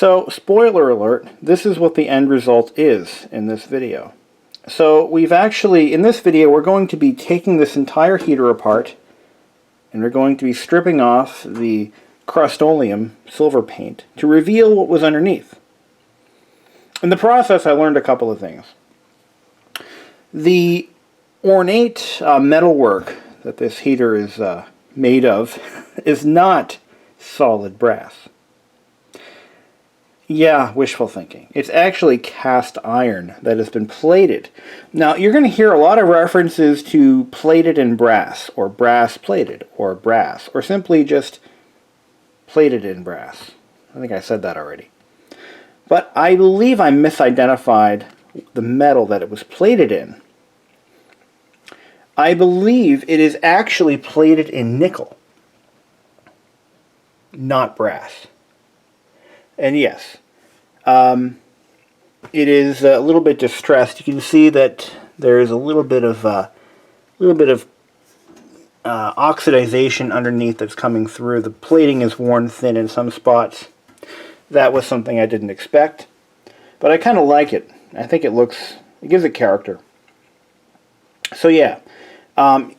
So, spoiler alert, this is what the end result is in this video. So, we've actually, in this video, we're going to be taking this entire heater apart, and we're going to be stripping off the Krust-Oleum silver paint to reveal what was underneath. In the process, I learned a couple of things. The ornate metalwork that this heater is made of is not solid brass. Yeah, wishful thinking. It's actually cast iron that has been plated. Now, you're going to hear a lot of references to plated in brass, or brass plated, or brass, or simply just plated in brass. I think I said that already. But I believe I misidentified the metal that it was plated in. I believe it is actually plated in nickel, not brass. And yes, it is a little bit distressed. You can see that there is a little bit of oxidization underneath that's coming through. The plating is worn thin in some spots. That was something I didn't expect, but I kind of like it. I think it gives it character. So yeah,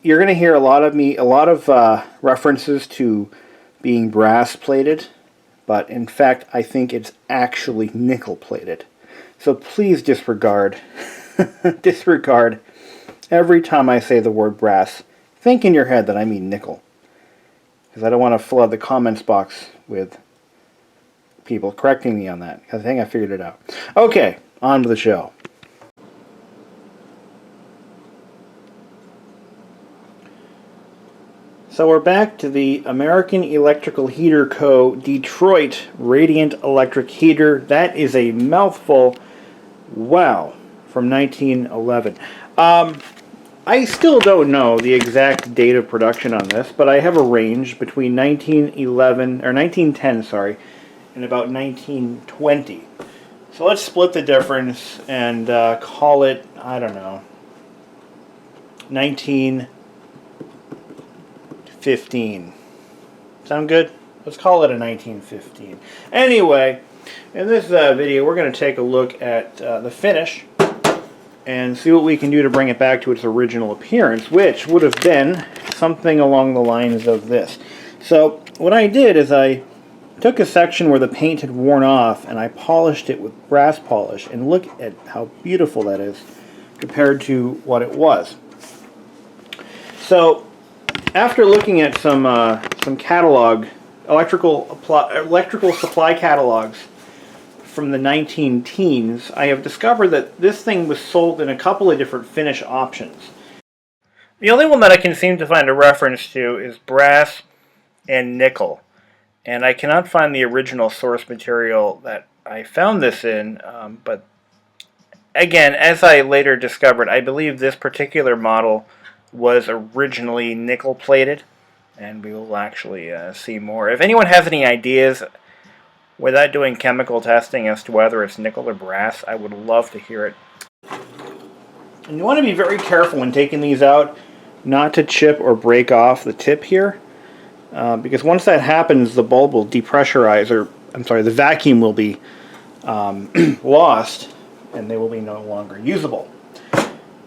you're going to hear a lot of references to being brass plated. But in fact, I think it's actually nickel plated. So please disregard every time I say the word brass. Think in your head that I mean nickel. Because I don't want to flood the comments box with people correcting me on that. Because I think I figured it out. Okay, on to the show. So we're back to the American Electrical Heater Co. Detroit Radiant Electric Heater. That is a mouthful. Wow. From 1911. I still don't know the exact date of production on this, but I have a range between 1910, and about 1920. So let's split the difference and call it, I don't know, 1915. Sound good? Let's call it a 1915. Anyway, in this video we're going to take a look at the finish and see what we can do to bring it back to its original appearance, which would have been something along the lines of this. So what I did is I took a section where the paint had worn off and I polished it with brass polish, and look at how beautiful that is compared to what it was. So after looking at some catalog, electrical supply catalogs from the 19-teens, I have discovered that this thing was sold in a couple of different finish options. The only one that I can seem to find a reference to is brass and nickel, and I cannot find the original source material that I found this in, but again, as I later discovered, I believe this particular model was originally nickel plated, and we will actually see more. If anyone has any ideas without doing chemical testing as to whether it's nickel or brass, I would love to hear it. And you want to be very careful when taking these out not to chip or break off the tip here, because once that happens, the bulb will depressurize, or I'm sorry, the vacuum will be lost and they will be no longer usable.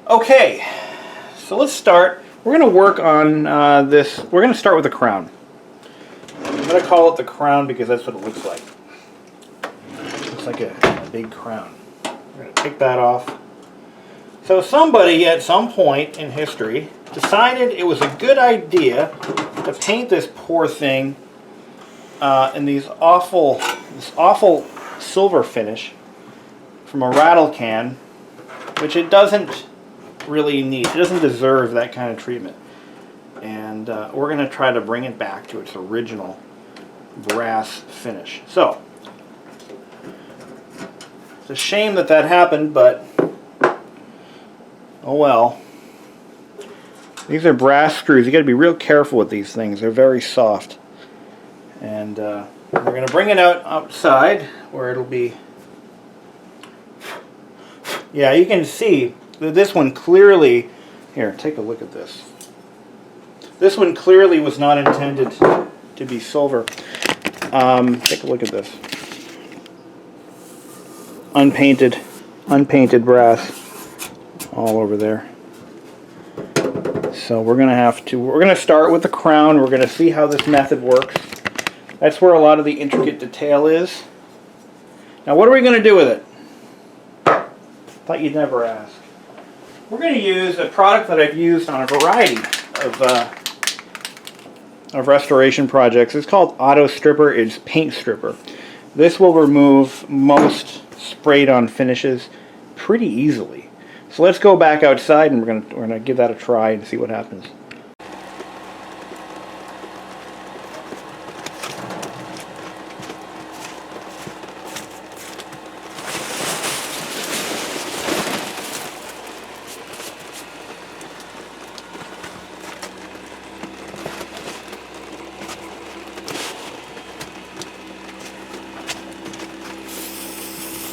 Okay. So let's start. We're going to work on this. We're going to start with the crown. I'm going to call it the crown because that's what it looks like. It looks like a big crown. We're going to take that off. So somebody at some point in history decided it was a good idea to paint this poor thing in this awful silver finish from a rattle can, which it doesn't really need. It doesn't deserve that kind of treatment. And we're going to try to bring it back to its original brass finish. So, it's a shame that happened, but oh well. These are brass screws. You got to be real careful with these things. They're very soft. And we're going to bring it outside where it'll be. Yeah, you can see this one clearly, here, take a look at this. This one clearly was not intended to be silver. Take a look at this. unpainted brass all over there. So we're gonna start with the crown. We're gonna see how this method works. That's where a lot of the intricate detail is. Now what are we gonna do with it? Thought you'd never ask. We're gonna use a product that I've used on a variety of restoration projects. It's called Auto Stripper. It's paint stripper. This will remove most sprayed on finishes pretty easily. So let's go back outside and we're gonna give that a try and see what happens.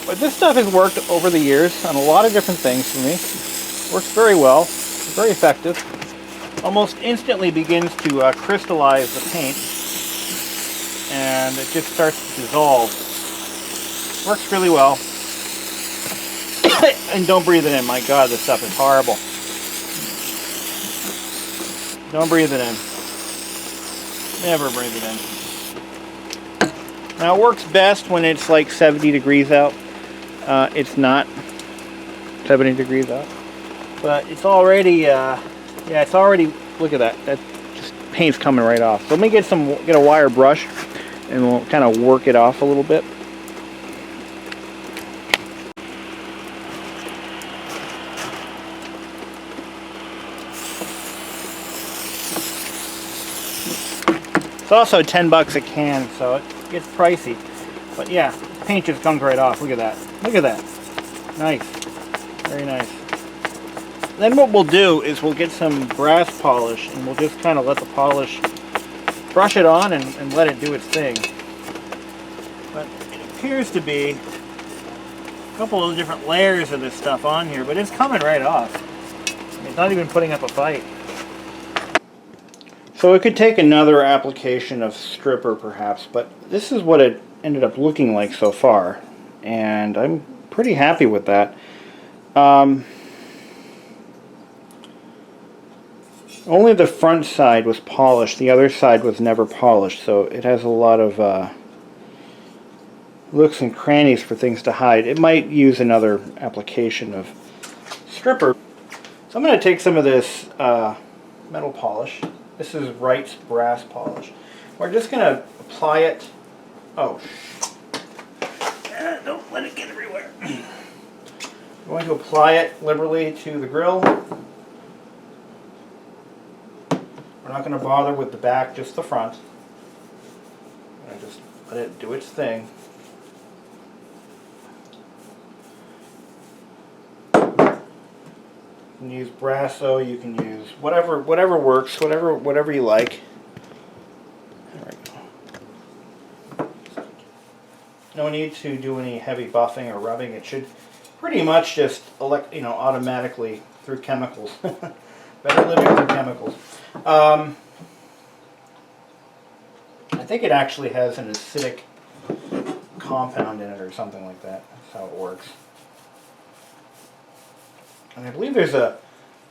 But this stuff has worked over the years on a lot of different things for me. Works very well, very effective. Almost instantly begins to crystallize the paint, and it just starts to dissolve. Works really well. And don't breathe it in. My God, this stuff is horrible. Don't breathe it in. Never breathe it in. Now it works best when it's like 70 degrees out. It's not 70 degrees out, but it's already, yeah, it's already, look at that, that just paint's coming right off. So let me get a wire brush and we'll kind of work it off a little bit. It's also 10 bucks a can, so it gets pricey. But yeah, paint just comes right off. Look at that. Look at that. Nice. Very nice. Then what we'll do is we'll get some brass polish and we'll just kind of let the polish brush it on and let it do its thing. But it appears to be a couple of different layers of this stuff on here, but it's coming right off. I mean, it's not even putting up a fight. So it could take another application of stripper perhaps, but this is what it ended up looking like so far, and I'm pretty happy with that. Only the front side was polished, the other side was never polished, so it has a lot of nooks and crannies for things to hide. It might use another application of stripper. So I'm going to take some of this metal polish. This is Wright's brass polish. We're just going to apply it. Oh, don't let it get everywhere. I'm going to apply it liberally to the grill. We're not going to bother with the back, just the front. I'm going to just let it do its thing. You can use Brasso, you can use whatever works, whatever you like. No need to do any heavy buffing or rubbing. It should pretty much just automatically through chemicals. Better living through chemicals. I think it actually has an acidic compound in it or something like that. That's how it works. And I believe there's a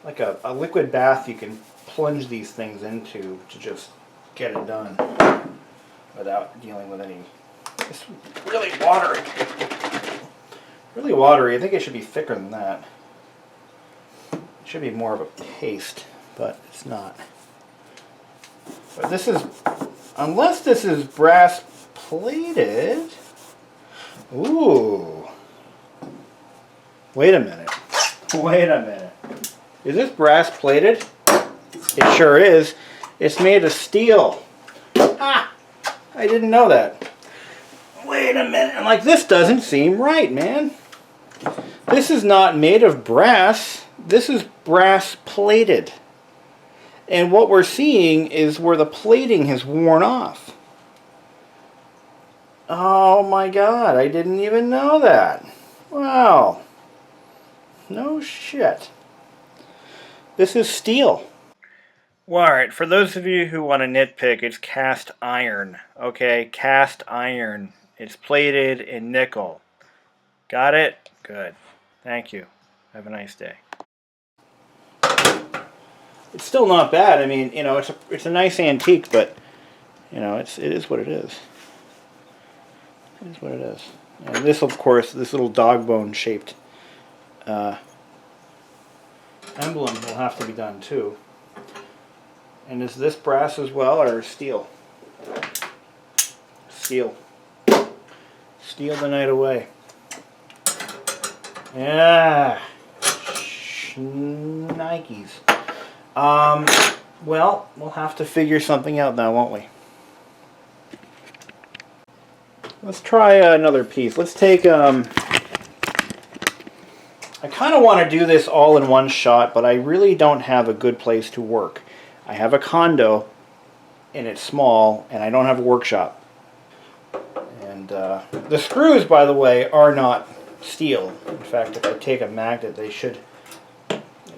liquid bath you can plunge these things into to just get it done without dealing with any. It's really watery. Really watery. I think it should be thicker than that. It should be more of a paste, but it's not. But this is, unless this is brass plated. Ooh. Wait a minute. Wait a minute. Is this brass plated? It sure is. It's made of steel. Ah! I didn't know that. Wait a minute. Like, this doesn't seem right, man. This is not made of brass. This is brass plated. And what we're seeing is where the plating has worn off. Oh my God, I didn't even know that. Wow. No shit. This is steel. Well, alright, for those of you who want to nitpick, it's cast iron. Okay, cast iron. It's plated in nickel. Got it? Good. Thank you. Have a nice day. It's still not bad. I mean, you know, it's a nice antique, but you know, it is what it is. It is what it is. And this, of course, this little dog bone shaped emblem will have to be done too. And is this brass as well, or steel? Steel. Steal the night away. Yeah. Nikes. Well, we'll have to figure something out now, won't we? Let's try another piece. Let's take, I kind of want to do this all in one shot, but I really don't have a good place to work. I have a condo, and it's small, and I don't have a workshop. And the screws, by the way, are not steel. In fact, if I take a magnet, it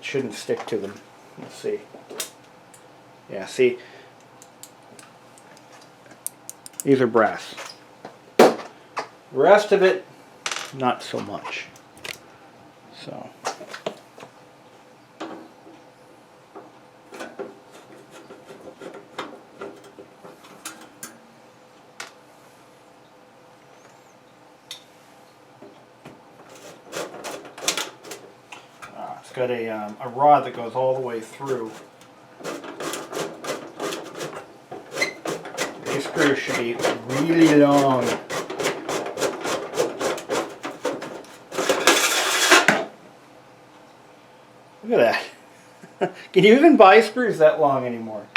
shouldn't stick to them. Let's see. Yeah, see? These are brass. The rest of it, not so much. So. It's got a rod that goes all the way through. These screws should be really long. Look at that. Can you even buy screws that long anymore?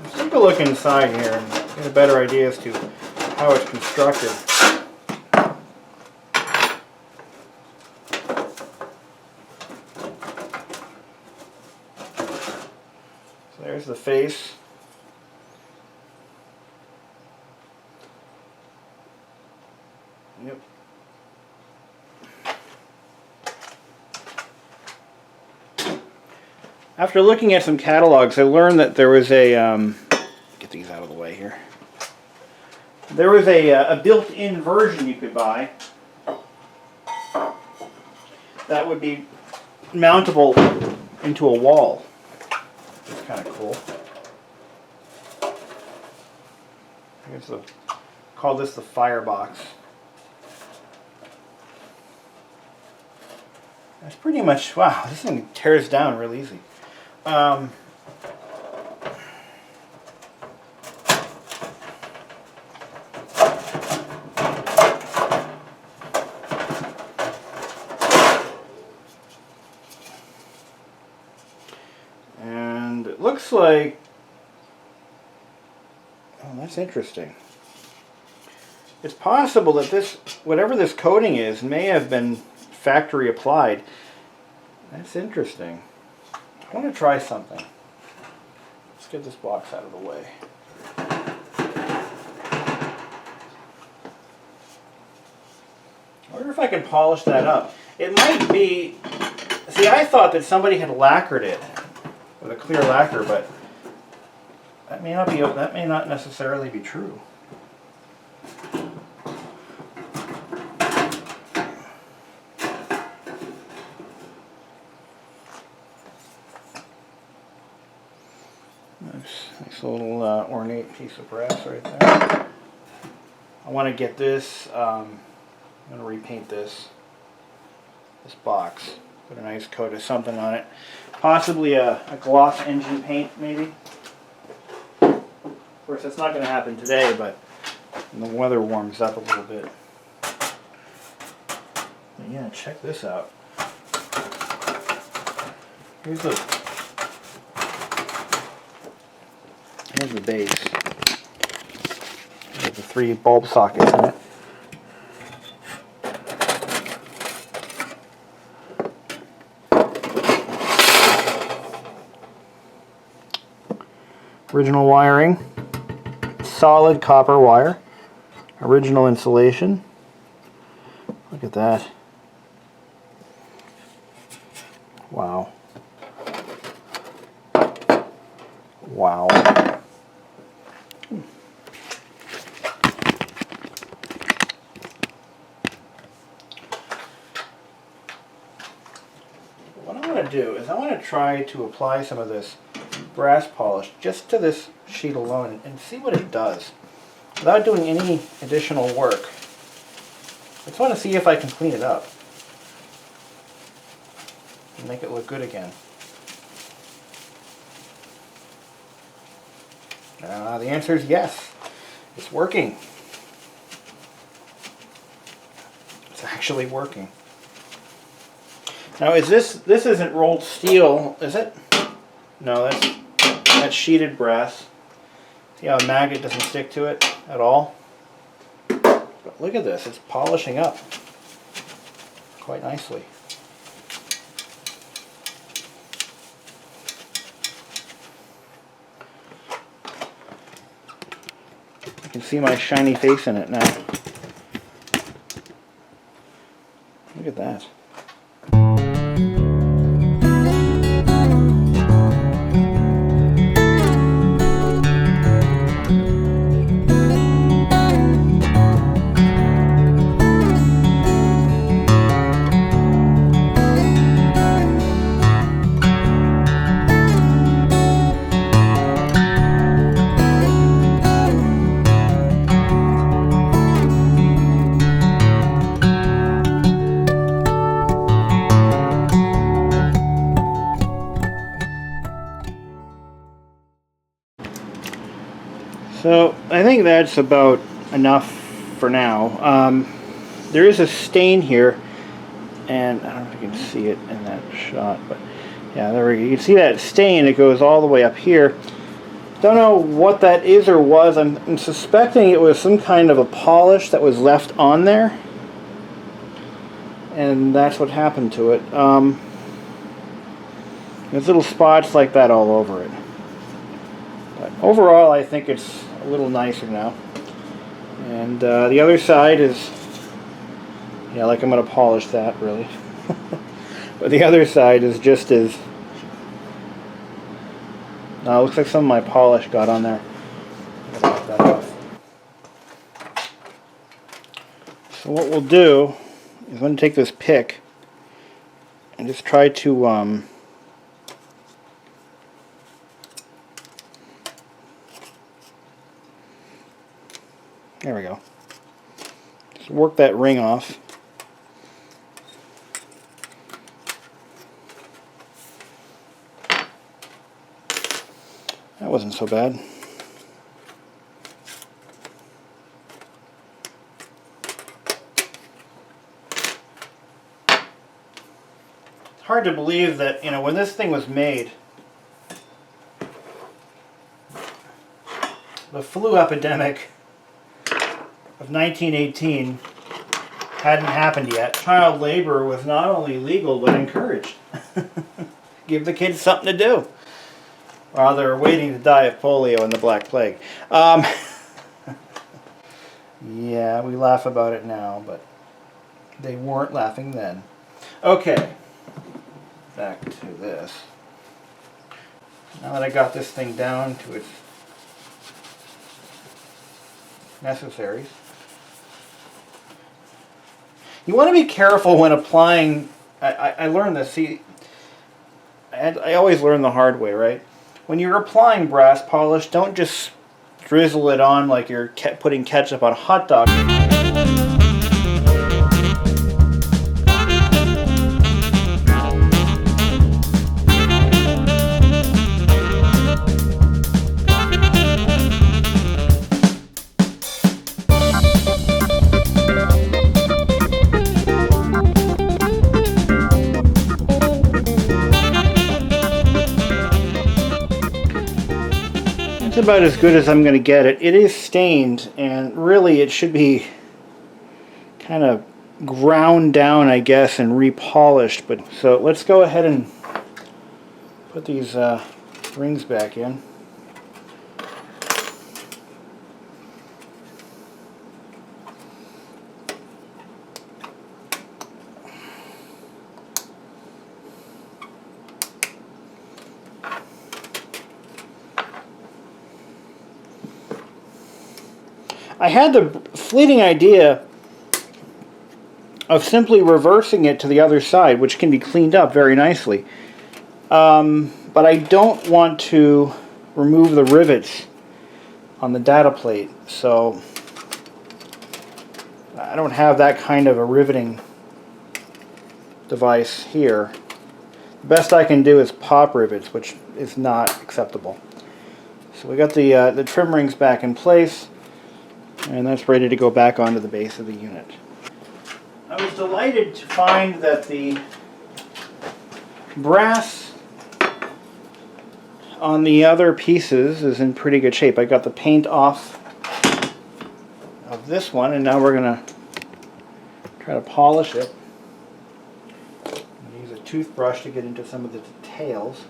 Let's take a look inside here and get a better idea as to how it's constructed. So there's the face. Yep. After looking at some catalogs, I learned that there was a get these out of the way here. There was a built-in version you could buy that would be mountable into a wall. It's kind of cool. I guess call this the firebox. That's pretty much, wow, this thing tears down real easy. And it looks like, oh, that's interesting. It's possible that this, whatever this coating is, may have been factory applied. That's interesting. I want to try something. Let's get this box out of the way. I wonder if I can polish that up. It might be, see, I thought that somebody had lacquered it with a clear lacquer, but that may not necessarily be true. Nice little ornate piece of brass right there. I want to get this, I'm going to repaint this box. Put a nice coat of something on it. Possibly a gloss engine paint, maybe. Of course, that's not going to happen today, but when the weather warms up a little bit. But yeah, check this out. Here's the base. There's the 3 bulb sockets in it. Original wiring, solid copper wire, original insulation. Look at that. Wow. Wow. I want to try to apply some of this brass polish just to this sheet alone and see what it does without doing any additional work. I just want to see if I can clean it up and make it look good again. The answer is yes. It's working. It's actually working. Now, this isn't rolled steel, is it? No, that's sheeted brass. See how a magnet doesn't stick to it at all? But look at this, it's polishing up quite nicely. You can see my shiny face in it now. Look at that. So I think that's about enough for now. There is a stain here, and I don't know if you can see it in that shot, but yeah, there we go. You can see that stain. It goes all the way up here. Don't know what that is or was. I'm suspecting it was some kind of a polish that was left on there, and that's what happened to it. There's little spots like that all over it. But overall, I think it's a little nicer now. And the other side is, yeah, like I'm going to polish that, really. But the other side is just as, it looks like some of my polish got on there. I'm going to wipe that off. So what we'll do is I'm going to take this pick and just try to there we go. Just work that ring off. That wasn't so bad. It's hard to believe that, when this thing was made, the flu epidemic of 1918 hadn't happened yet. Child labor was not only legal but encouraged. Give the kids something to do while they're waiting to die of polio and the Black Plague. Yeah, we laugh about it now, but they weren't laughing then. Okay, back to this. Now that I got this thing down to its necessaries, you want to be careful when applying. I learned this. See, I always learn the hard way, right? When you're applying brass polish, don't just drizzle it on like you're putting ketchup on a hot dog. It's about as good as I'm going to get it. It is stained, and really it should be kind of ground down, I guess, and repolished. But so let's go ahead and put these rings back in. I had the fleeting idea of simply reversing it to the other side, which can be cleaned up very nicely. But I don't want to remove the rivets on the data plate, so I don't have that kind of a riveting device here. The best I can do is pop rivets, which is not acceptable. So we got the trim rings back in place, and that's ready to go back onto the base of the unit. I was delighted to find that the brass on the other pieces is in pretty good shape. I got the paint off of this one, and now we're going to try to polish it. I'm going to use a toothbrush to get into some of the details.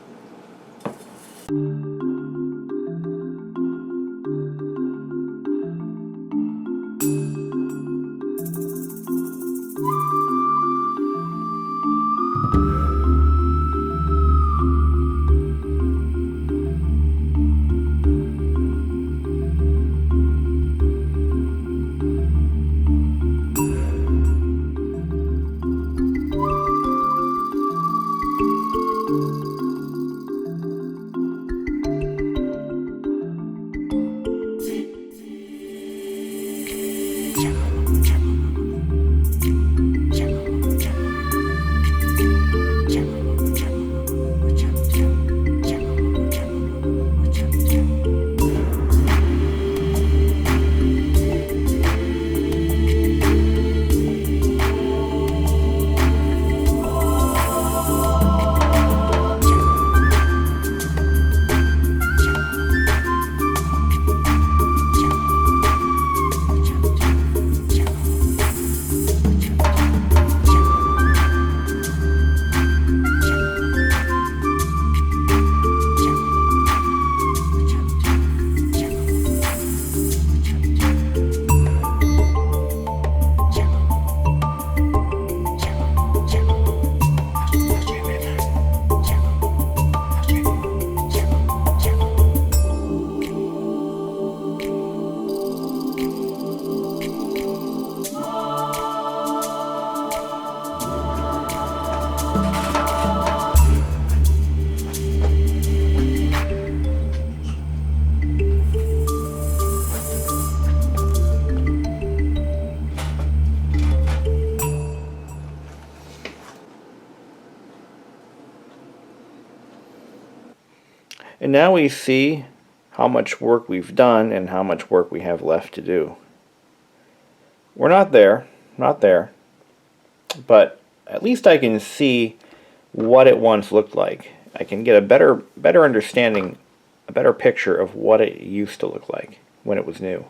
And now we see how much work we've done and how much work we have left to do. We're not there, but at least I can see what it once looked like. I can get a better understanding, a better picture of what it used to look like when it was new.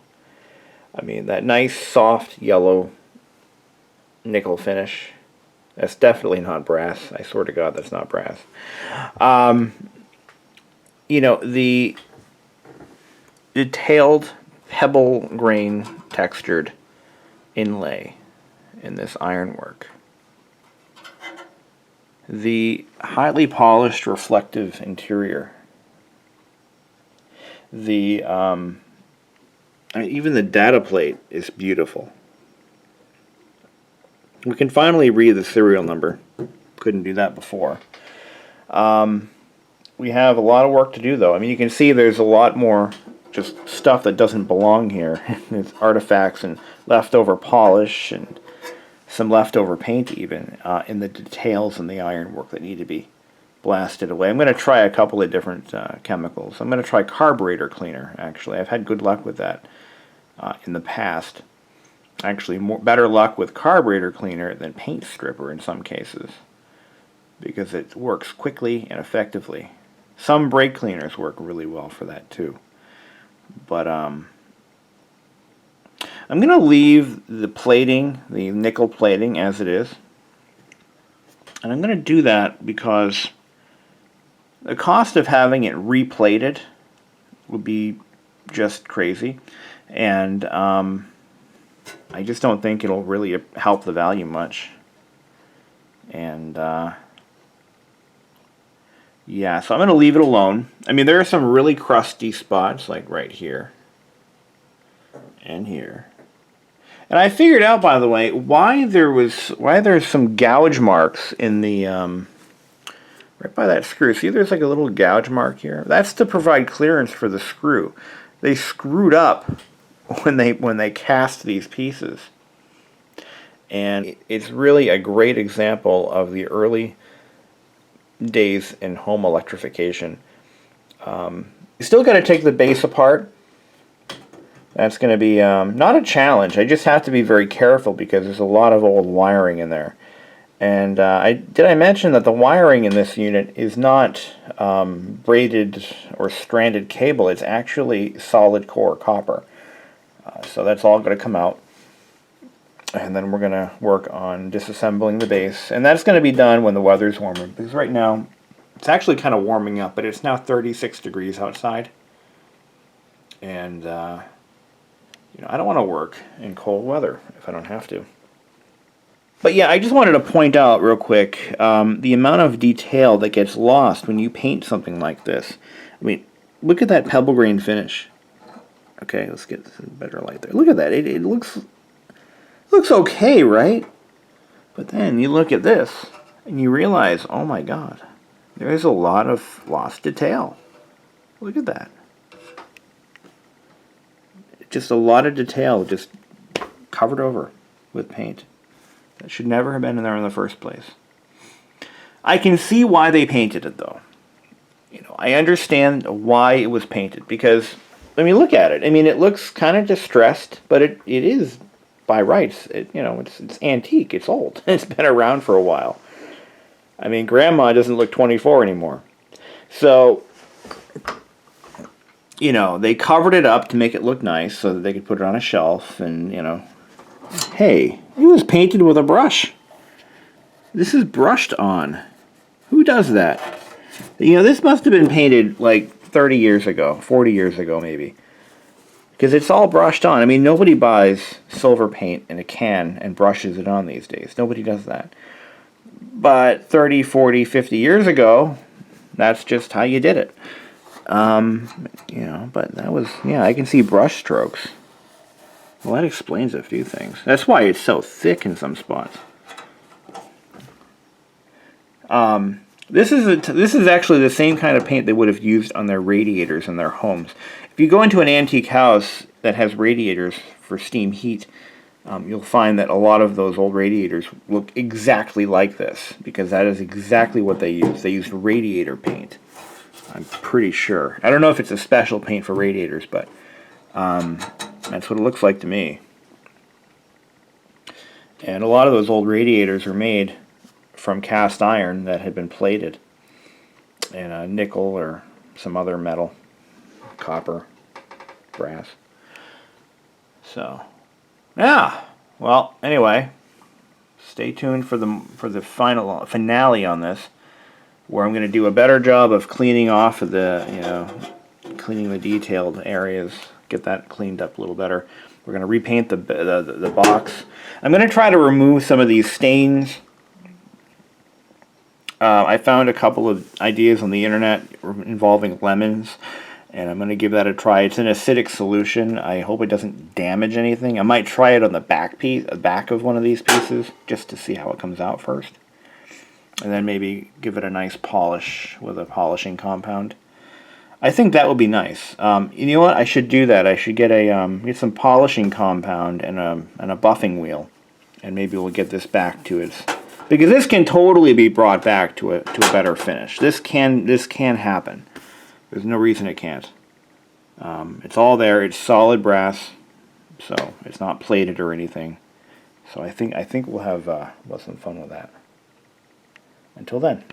I mean, that nice soft yellow nickel finish, that's definitely not brass. I swear to God that's not brass. You know, the detailed pebble grain textured inlay in this ironwork. The highly polished reflective interior. The even the data plate is beautiful. We can finally read the serial number. Couldn't do that before. We have a lot of work to do, though. I mean, you can see there's a lot more just stuff that doesn't belong here. There's artifacts and leftover polish and some leftover paint even in the details and the ironwork that need to be blasted away. I'm going to try a couple of different chemicals. I'm going to try carburetor cleaner, actually. I've had good luck with that in the past. Actually, better luck with carburetor cleaner than paint stripper in some cases, because it works quickly and effectively. Some brake cleaners work really well for that too. But I'm going to leave the plating, the nickel plating, as it is. And I'm going to do that because the cost of having it replated would be just crazy. And I just don't think it'll really help the value much. And yeah, so I'm going to leave it alone. I mean, there are some really crusty spots, like right here and here. And I figured out, by the way, why there's some gouge marks in the right by that screw. See, there's like a little gouge mark here. That's to provide clearance for the screw. They screwed up when they cast these pieces. And it's really a great example of the early days in home electrification. You still got to take the base apart. That's going to be not a challenge. I just have to be very careful because there's a lot of old wiring in there. And did I mention that the wiring in this unit is not braided or stranded cable? It's actually solid core copper. So that's all going to come out. And then we're going to work on disassembling the base. And that's going to be done when the weather's warmer. Because right now, it's actually kind of warming up, but it's now 36 degrees outside. And, you know, I don't want to work in cold weather if I don't have to. But yeah, I just wanted to point out real quick the amount of detail that gets lost when you paint something like this. I mean, look at that pebble grain finish. Okay, let's get a better light there. Look at that. It looks okay, right? But then you look at this and you realize, oh my God, there is a lot of lost detail. Look at that. Just a lot of detail just covered over with paint. That should never have been in there in the first place. I can see why they painted it, though. You know, I understand why it was painted because, I mean, look at it. I mean, it looks kind of distressed, but it is by rights. You know, it's antique. It's old. It's been around for a while. I mean, Grandma doesn't look 24 anymore. So, you know, they covered it up to make it look nice so that they could put it on a shelf and, you know, hey, it was painted with a brush. This is brushed on. Who does that? You know, this must have been painted like 30 years ago, 40 years ago maybe. Because it's all brushed on. I mean, nobody buys silver paint in a can and brushes it on these days. Nobody does that. But 30, 40, 50 years ago, that's just how you did it. You know, but that was, yeah, I can see brush strokes. Well, that explains a few things. That's why it's so thick in some spots. This is actually the same kind of paint they would have used on their radiators in their homes. If you go into an antique house that has radiators for steam heat, you'll find that a lot of those old radiators look exactly like this, because that is exactly what they use. They used radiator paint. I'm pretty sure. I don't know if it's a special paint for radiators, but that's what it looks like to me. And a lot of those old radiators are made from cast iron that had been plated in a nickel or some other metal, copper, brass. So, yeah. Well, anyway, stay tuned for the finale on this, where I'm going to do a better job of cleaning off of the, you know, cleaning the detailed areas, get that cleaned up a little better. We're going to repaint the box. I'm going to try to remove some of these stains. I found a couple of ideas on the internet involving lemons, and I'm going to give that a try. It's an acidic solution. I hope it doesn't damage anything. I might try it on the back of one of these pieces, just to see how it comes out first. And then maybe give it a nice polish with a polishing compound. I think that would be nice. You know what? I should do that. I should get get some polishing compound and a buffing wheel, and maybe we'll get this back to its, because this can totally be brought back to a better finish. This can happen. There's no reason it can't. It's all there. It's solid brass, so it's not plated or anything. So I think we'll have some fun with that. Until then.